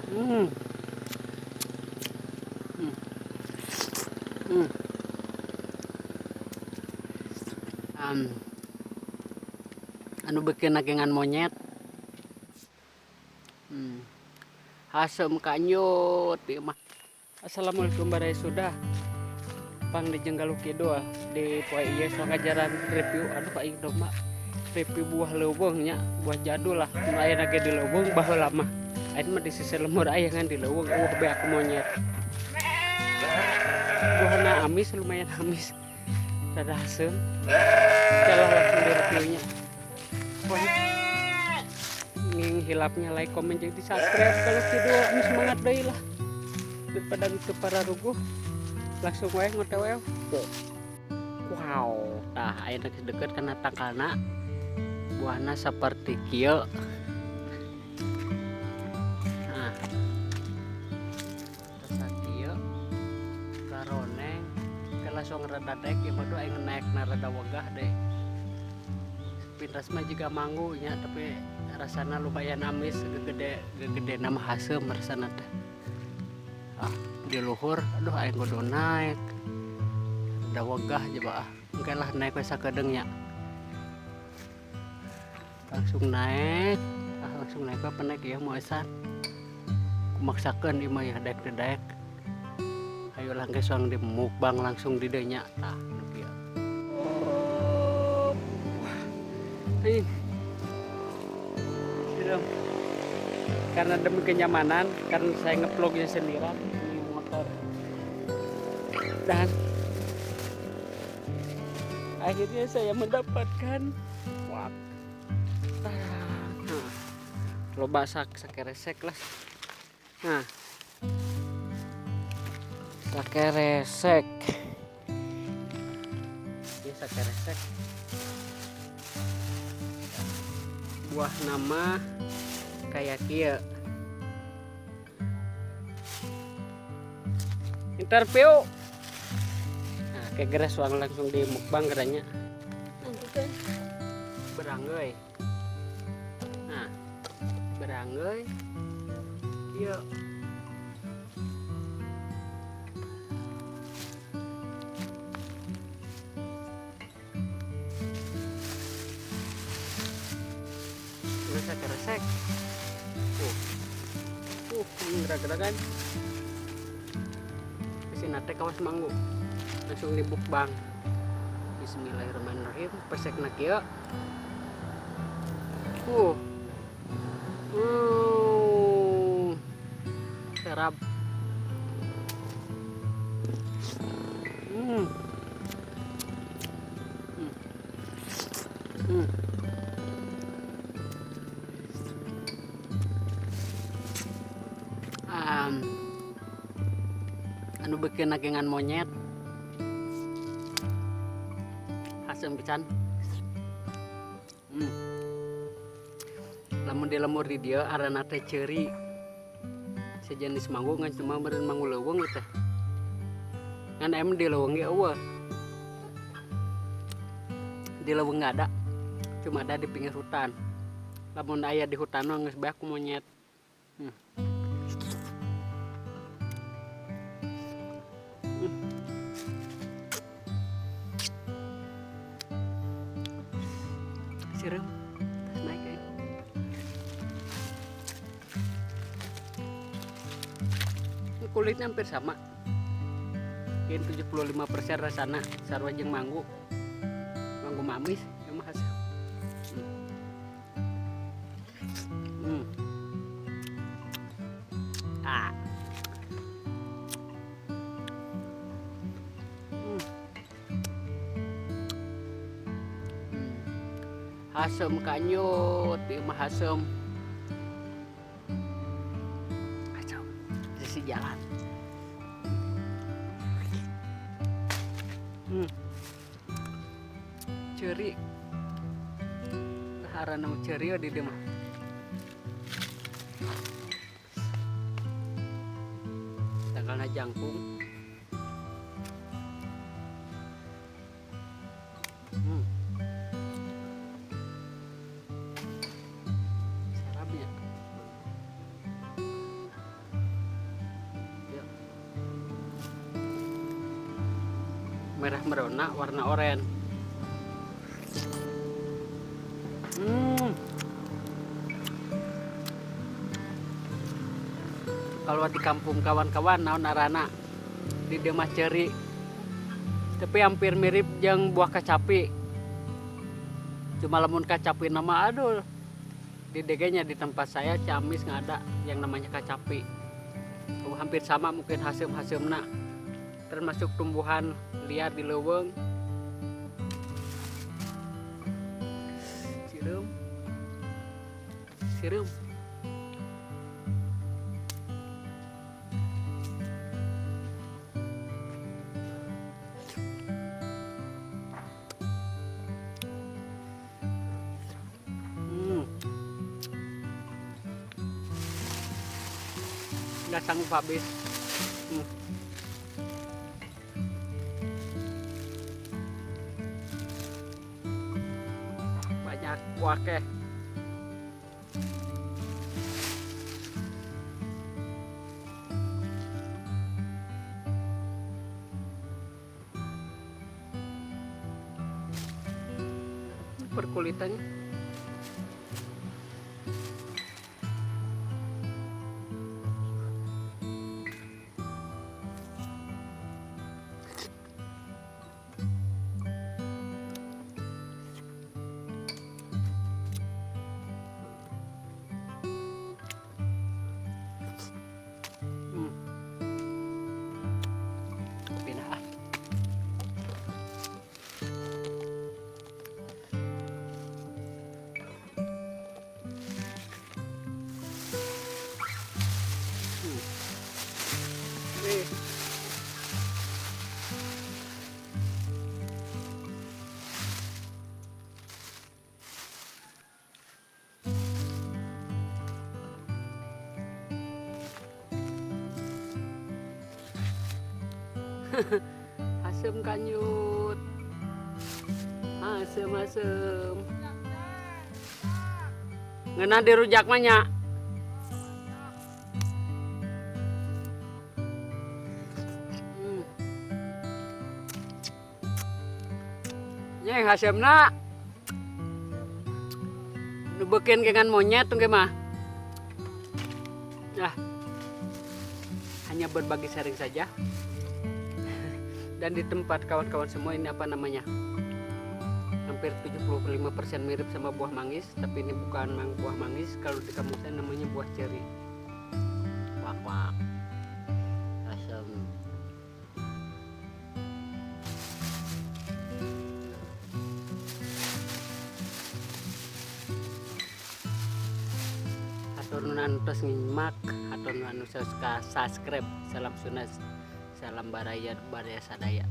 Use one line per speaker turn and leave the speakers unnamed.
Hmm. Hmm. Hmm. Um, anu bikin nagengan monyet. Asam kanyut ieu mah. Assalamualaikum barai sudah. Pang di Jenggalu Kido di poe ieu so ngajaran review aing domba. Review buah leuweung nya, buah jadul lah. Mun aya ge di leuweung baheula mah. Aing mah di sisi lemur aya ngan di leuweung beak monyet. Buahna amis, lumayan amis. Rada asem. Kalau langsung di reviewnya. Nging hilapnya like, komen, jeung di subscribe kalau video ini semangat deui lah. Daripada itu para ruguh langsung wae ngotewe. Wow, tah aya deket kana tangkalna. Buahna seperti kieu. Nah. Rasa kieu. Karoneng ke langsung rada dek ieu mah aing naekna rada wegah deh. Pintas mah juga manggu nya tapi rasana lumayan amis gede nama hasem rasana teh. Di luhur aduh aing kudu naik. Da wegah coba engke lah naik we sakedeung nya. Langsung naik apa naik ya moesan. Kumaksakeun ieu mah ya daek-daek. Ayo lang ge soang di mukbang langsung di dieu nya tah nu kieu. Karena demi kenyamanan, karena saya ngeplognya sendirian di motor, dan akhirnya saya mendapatkan loba sakeresek lah. Nah, sakeresek ini sakeresek buah nama kayak kieu. Interview. Nah, kayak geras langsung di mukbang geranya. Berangeuy. Nah, berangeuy. Kieu. Resek. Gerak-gerakan. Kesini teh kawas manggu. Langsung di mukbang. Bismillahirrahmanirrahim. Pesekna kieu. Serap. Anu bikin nagengan monyet asem pisan. Lamun di lemur di dieu arana teh ceuri sejenis manggu ngan cuma beureun manggu leuweung teh ngan em di leuweung ge eueuh di leuweung ada cuma ada di pinggir hutan. Lamun aya di hutan mah geus beak ku monyet. Sireum naik ya. Kulitnya hampir sama. Mungkin 75% rasana sarua jeung manggu. Manggu mamis ya mah hasil. Asem kanyut ieu mah asem. Kacau. Sisi jalan. Ceuri. Harana ceuri di dieu mah. Tanggalna jangkung. merah merona warna oranye. Kalau di kampung kawan-kawan naon arana di dieu mah ceri, tapi hampir mirip jeung buah kacapi. Cuma lamun kacapi nama aduh di degenya di tempat saya Ciamis nggak ada yang namanya kacapi. Hampir sama mungkin hasem-hasemna, termasuk tumbuhan liar di leuweung. Sireum nggak sanggup habis. Banyak wakeh. Perkulitannya pindah. Asem kanyut, asem ngena dirujak manya. Nyeng hasemna nubekeun kengan monyet tunggu mah. Hanya berbagi sharing saja. Dan di tempat kawan-kawan semua ini apa namanya, hampir 75% mirip sama buah manggis, tapi ini bukan buah manggis. Kalau di kampung saya namanya buah ceri. Wak asam. Hatur nuhun tos nyimak, hatur nuhun subscribe. Salam Sunas, salam Baraya sadaya.